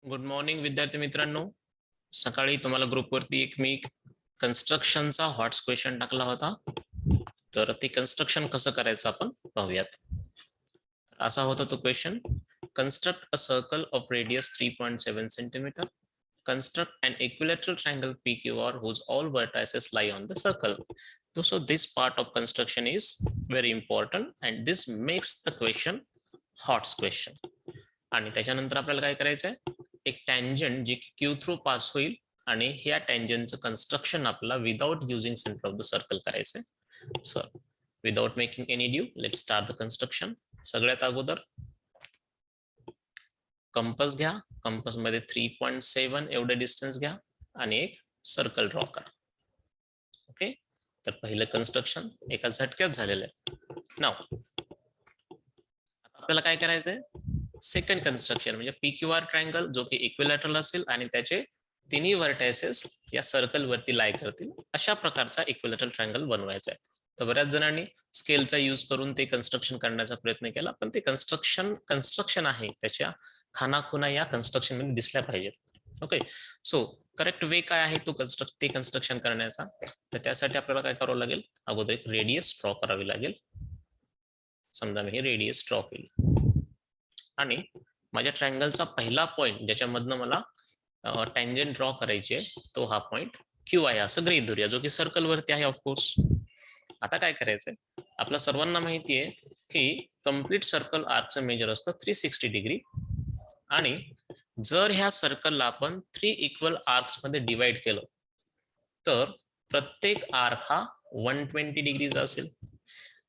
Good morning विद्यार्थी मित्रांनो. सकाळी तुम्हाला ग्रुपवरती मी कन्स्ट्रक्शनचा हॉट्स क्वेश्चन टाकला होता. तर ते कन्स्ट्रक्शन कसं करायचं आपण पाहूयात. असा होता तो question. Construct a circle of radius 3.7 centimetre. Construct an equilateral triangle PQR whose all vertices lie on the circle. So this part of construction is very important and this makes the question HOTS question. आणि त्याच्यानंतर आपल्याला काय करायचंय, एक tangent G Q through pass होईल आणि ह्या टँजंटचं कन्स्ट्रक्शन आपल्याला without using centre of the circle करायचंय. Sir without making any delay start the construction. सगळ्यात अगोदर कंपस घ्या. कंपस मध्ये 3.7 एवढे डिस्टन्स घ्या आणि एक सर्कल ड्रॉ करा. ओके, तर पहिलं कन्स्ट्रक्शन एका झटक्यात झालेलं आहे. नाव आपल्याला काय करायचंय, सेकंड कन्स्ट्रक्शन म्हणजे PQR ट्रायंगल जो की इक्विलॅटरल असेल आणि त्याचे तिन्ही व्हर्टायसेस या सर्कल वरती लाय करतील अशा प्रकारचा इक्विलॅटरल ट्रायंगल बनवायचा आहे. तर बऱ्याच जणांनी स्केलचा यूज करून ते कन्स्ट्रक्शन करण्याचा प्रयत्न केला, पण ते कन्स्ट्रक्शन आहे त्याच्या खानाखुना या कन्स्ट्रक्शन मध्ये दिसल्या पाहिजेत. ओके, सो करेक्ट वे काय आहे तो ते कन्स्ट्रक्शन करण्याचा. तर त्यासाठी आपल्याला काय करावं लागेल, अगोदर एक रेडियस ड्रॉ करावी लागेल. समजा मी हे रेडियस ड्रॉ केली आणि माझ्या ट्रायंगलचा पहिला पॉइंट ज्याच्यामधनं मला टँजंट ड्रॉ करायची आहे तो हा पॉइंट क्यू आहे असं गृहीत धरूया, जो की सर्कल वरती आहे ऑफकोर्स. आता काय करायचंय, आपल्या सर्वांना माहिती आहे की कम्प्लीट सर्कल आर्कचं मेजर असतं 360 डिग्री आणि जर ह्या सर्कलला आपण 3 इक्वल आर्क्स मध्ये डिवाइड केलं तर प्रत्येक आर्क हा 120 डिग्रीचा असेल.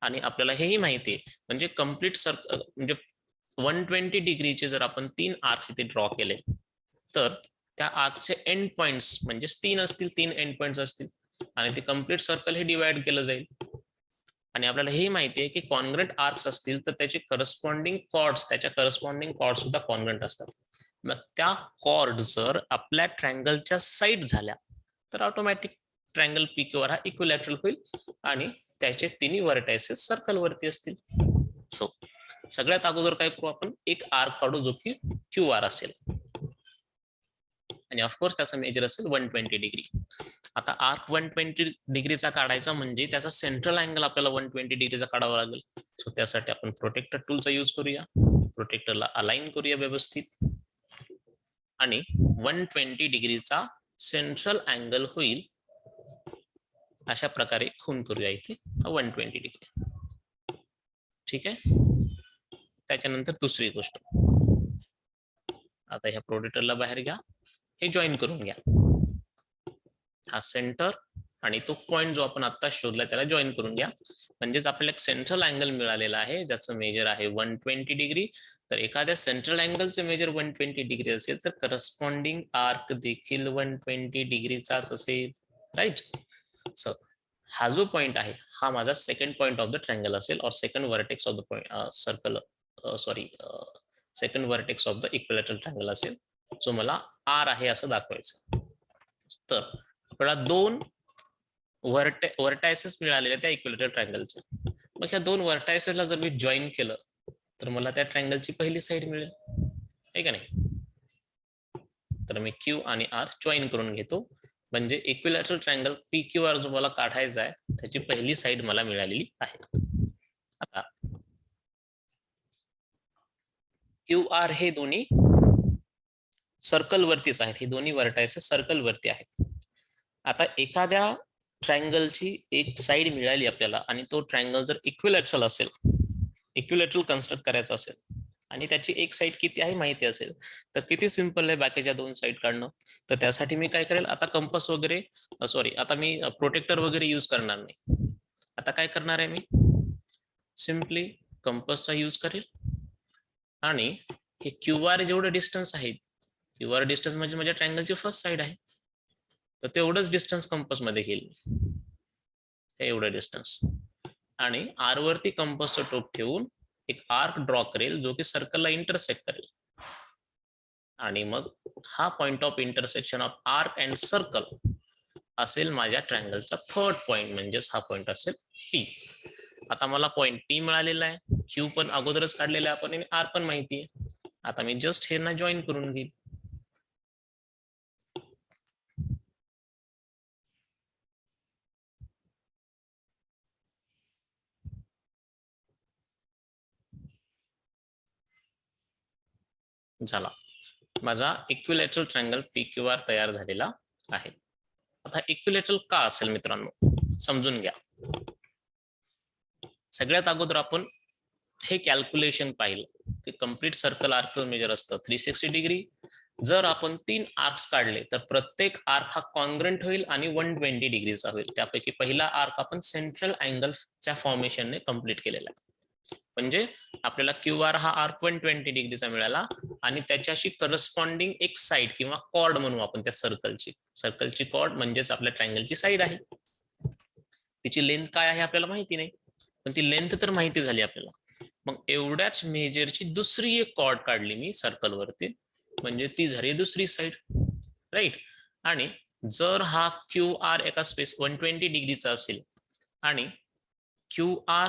आणि आपल्याला हेही माहिती आहे म्हणजे कम्प्लीट सर्कल म्हणजे 120 डिग्रीचे जर आपण 3 आर्क्स इथे ड्रॉ केले तर त्या आर्कचे एंड पॉइंट्स म्हणजे 3 असतील, 3 एंड पॉइंट्स असतील आणि ते कम्प्लीट सर्कल हे डिवाइड केलं जाईल. आणि आपल्याला हे माहिती आहे की कॉन्ग्रंट आर्क्स असतील तर त्याचे करस्पॉन्डिंग कॉर्ड्स, त्याच्या करस्पॉन्डिंग कॉर्ड सुद्धा कॉन्ग्रंट असतात. मग त्या कॉर्ड जर आपल्या ट्रायंगलच्या साइड झाल्या तर ऑटोमॅटिक ट्रायंगल PQR हा इक्विलॅटरल होईल आणि त्याचे तिन्ही व्हर्टायसेस सर्कल वरती असतील. सो सगळ्यात अगोदर काय करू, आपण एक आर्क काढू जो की QR असेल आणि ऑफकोर्स त्याचा मेजर असेल 120 डिग्री. आता आर्क 120 डिग्रीचा काढायचा म्हणजे त्याचा सेंट्रल अँगल आपल्याला 120 डिग्रीचा काढावा लागेल. सो त्यासाठी आपण प्रोटेक्टर टूलचा यूज करूया. प्रोटेक्टरला अलाइन करूया व्यवस्थित आणि 120 डिग्रीचा सेंट्रल अँगल होईल अशा प्रकारे खून करूया इथे 120 डिग्री. ठीक आहे, त्याच्यानंतर दुसरी गोष्ट, आता ह्या प्रोटेक्टरला बाहेर घ्या, हे जॉईन करून घ्या. हा सेंटर आणि तो पॉइंट जो आपण आता शोधला त्याला जॉईन करून घ्या. म्हणजेच आपल्याला एक सेंट्रल अँगल मिळालेला आहे ज्याचं मेजर आहे 120 डिग्री. तर एखाद्या सेंट्रल अँगलचे मेजर 120 डिग्री असेल तर करस्पॉन्डिंग आर्क देखील 120 डिग्रीचाच असेल, राईट. सो हा जो पॉइंट आहे हा माझा second point of the triangle असेल और second vertex of the point circle second vertex of the equilateral triangle असेल, जो मला आर आहे असं दाखवायचं. तर आपल्याला दोन व्हर्टायसेस मिळालेले त्या इक्विलॅटरल ट्रायंगलचे. मग ह्या दोन व्हर्टायसेसला जर मी जॉईन केलं तर मला त्या ट्रायंगलची पहिली साइड मिळेल, आहे का नाही. तर मी क्यू आणि आर जॉईन करून घेतो म्हणजे इक्विलॅटरल ट्रायंगल PQR जो मला काढायचा आहे त्याची पहिली साइड मला मिळालेली आहे. आता QR हे दोन्ही सर्कल वरतीच आहेत, हे दोन्ही व्हर्टायसेस सर्कल वरती आहेत. आता एखाद्या ट्रायंगलची एक साइड मिळाली आपल्याला आणि तो ट्रायंगल जर इक्विलॅटरल असेल, इक्विलॅटरल कन्स्ट्रक्ट करायचा असेल आणि त्याची एक साइड किती आहे माहिती असेल तर किती सिंपल आहे बाकीच्या दोन साइड काढणं. तर त्यासाठी मी काय करेल, आता कंपस वगैरे आता मी प्रोटेक्टर वगैरे यूज करणार नाही. आता काय करणार आहे, मी सिम्पली कंपसचा यूज करेल आणि हे QR जेवढं डिस्टन्स आहे, QR डिस्टन्स म्हणजे माझ्या ट्रायंगलची फर्स्ट साइड आहे, तर तेवढंच डिस्टन्स कंपस मध्ये घेईल, हे एवढं डिस्टन्स. आणि आर वरती कंपसचं टोक ठेवून एक आर्क ड्रॉ करेल जो की सर्कलला इंटरसेक्ट करेल आणि मग हा point of intersection of arc and circle असेल माझ्या ट्रायंगलचा थर्ड पॉइंट, म्हणजेच हा पॉइंट असेल P. आता मला पॉइंट P मिळालेला आहे, Q पण अगोदरच काढलेला आहे आपण आणि R पण माहिती आहे. आता मी जस्ट हे ना जॉईन करून घेईल. झाला. माझा इक्विलॅटरल ट्रायंगल PQR तयार झालेला आहे. आता इक्विलॅटरल का असेल मित्रांनो समजून घ्या. सगळ्यात अगोदर आपण हे कॅल्क्युलेशन पाहिलं की कम्प्लीट सर्कल आर्क मेजर असतं 360 डिग्री. जर आपण 3 आर्क्स काढले तर प्रत्येक आर्क हा कॉन्ग्रंट होईल आणि 120 डिग्रीचा होईल. त्यापैकी पहिला आर्क आपण सेंट्रल अँगलच्या फॉर्मेशनने कंप्लीट केलेला आहे. म्हणजे आपल्याला QR हा आर्क 120 डिग्रीचा मिळाला आणि त्याच्याशी करस्पॉन्डिंग एक साइड किंवा कॉर्ड म्हणू आपण त्या सर्कलची कॉर्ड म्हणजेच आपल्या ट्रायंगलची साइड आहे. तिची लेंथ काय आहे आपल्याला माहिती नाही, पण ती लेंथ तर माहिती झाली आपल्याला. मग एवढ्याच मेजरची दुसरी एक कॉर्ड काढली मी सर्कल वरती, म्हणजे ती झाली दुसरी साइड, राईट. आणि जर हा QR एका स्पेस 120 डिग्रीचा असेल आणि QR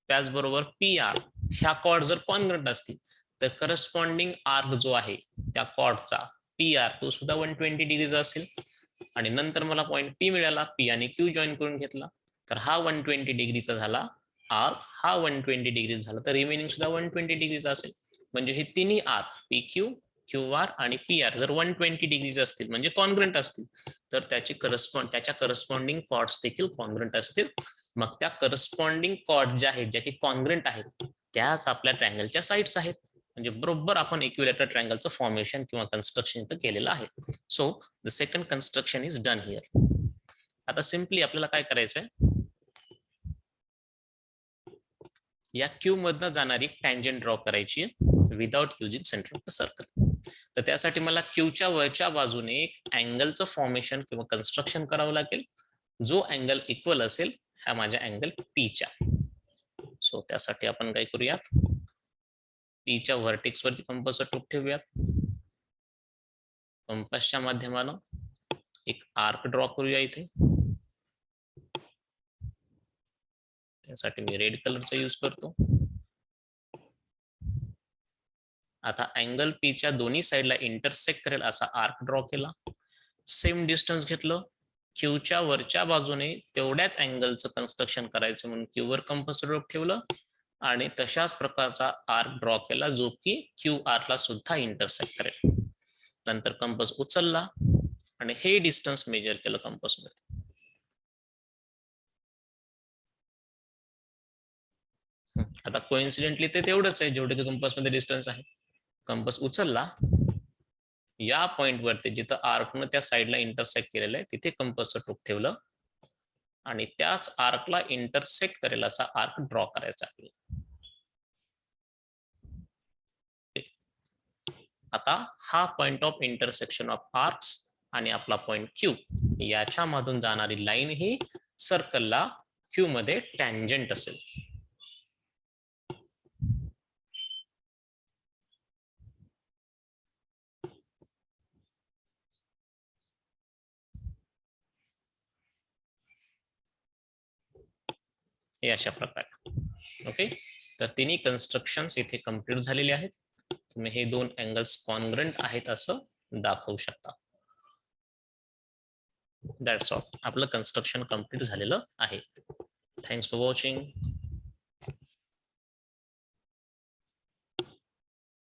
त्याचबरोबर PR ह्या कॉर्ड जर कॉन्ग्रंट असतील तर करस्पॉन्डिंग आर्क जो आहे त्या कॉर्डचा PR तो सुद्धा 120 डिग्रीचा असेल. आणि नंतर मला पॉइंट P मिळाला, P आणि Q जॉईन करून घेतला तर हा 120 डिग्रीचा झाला आर्क, हा 120 डिग्री झाला तर रिमेनिंग सुद्धा 120 डिग्रीचा असेल. म्हणजे हे तिन्ही आर्क PQ, QR आणि PR जर 120 डिग्रीचे असतील म्हणजे कॉन्ग्रंट असतील तर त्याच्या करस्पॉन्डिंग कॉर्ड्स देखील कॉन्ग्रंट असतील. मग त्या करस्पॉन्डिंग कॉर्ड ज्या आहेत ज्या की कॉन्ग्रंट आहेत त्याच आपल्या ट्रायंगलच्या साइड्स आहेत. म्हणजे बरोबर आपण इक्विलॅटरल ट्रायंगलचं फॉर्मेशन किंवा कन्स्ट्रक्शन इथं केलेलं आहे. So the second construction is done here. आता सिम्पली आपल्याला काय करायचंय, या क्यू मधनं जाणारी टँजंट ड्रॉ करायची without using centre of the circle. तर त्यासाठी मला क्यूच्या वरच्या बाजूने एक अँगलचं फॉर्मेशन किंवा कन्स्ट्रक्शन करावं लागेल. जो अँगल इक्वल असेल हा माझ्या अँगल Pच्या. सो त्यासाठी आपण काय करूयात, Pच्या व्हर्टेक्स वरती कंपासचा टोक ठेवूयात. कंपासच्या माध्यमानं एक आर्क ड्रॉ करूया इथे. त्यासाठी मी रेड कलरचा यूज करतो. आता अँगल Pच्या दोन्ही साइडला इंटरसेक्ट करेल असा आर्क ड्रॉ केला. सेम डिस्टन्स घेतलं, क्यूच्या वरच्या बाजूने तेवढ्याच अँगलचं कन्स्ट्रक्शन करायचं म्हणून क्यूवर कंपास ड्रॉ ठेवलं आणि तशाच प्रकारचा आर्क ड्रॉ केला जो की QR ला सुद्धा इंटरसेक्ट करेल. नंतर कंपास उचलला आणि हे डिस्टन्स मेजर केलं कंपास मध्ये. आता कोइन्सिडेंटली ते तेवढंच आहे जेवढे कंपास मध्ये डिस्टन्स आहे. कंपास उचलला, या पॉइंट वरती जिथं आर्कनं त्या साइडला इंटरसेक्ट केलेलं आहे तिथे कंपासचं टोक ठेवलं आणि त्याच आर्कला इंटरसेक्ट करेल असा आर्क ड्रॉ करायचा आहे. आता हा point of intersection of arcs आणि आपला पॉइंट Q याच्या मधून जाणारी लाईन ही सर्कलला Q मध्ये टँजंट असेल. हे अशा प्रकारे. ओके, तर तिन्ही कन्स्ट्रक्शन्स इथे कंप्लीट झालेले आहेत. तुम्ही हे दोन अँगल्स कॉन्ग्रंट आहेत असं दाखवू शकता. That's all. आपलं कन्स्ट्रक्शन कंप्लीट झालेलं आहे. Thanks for watching.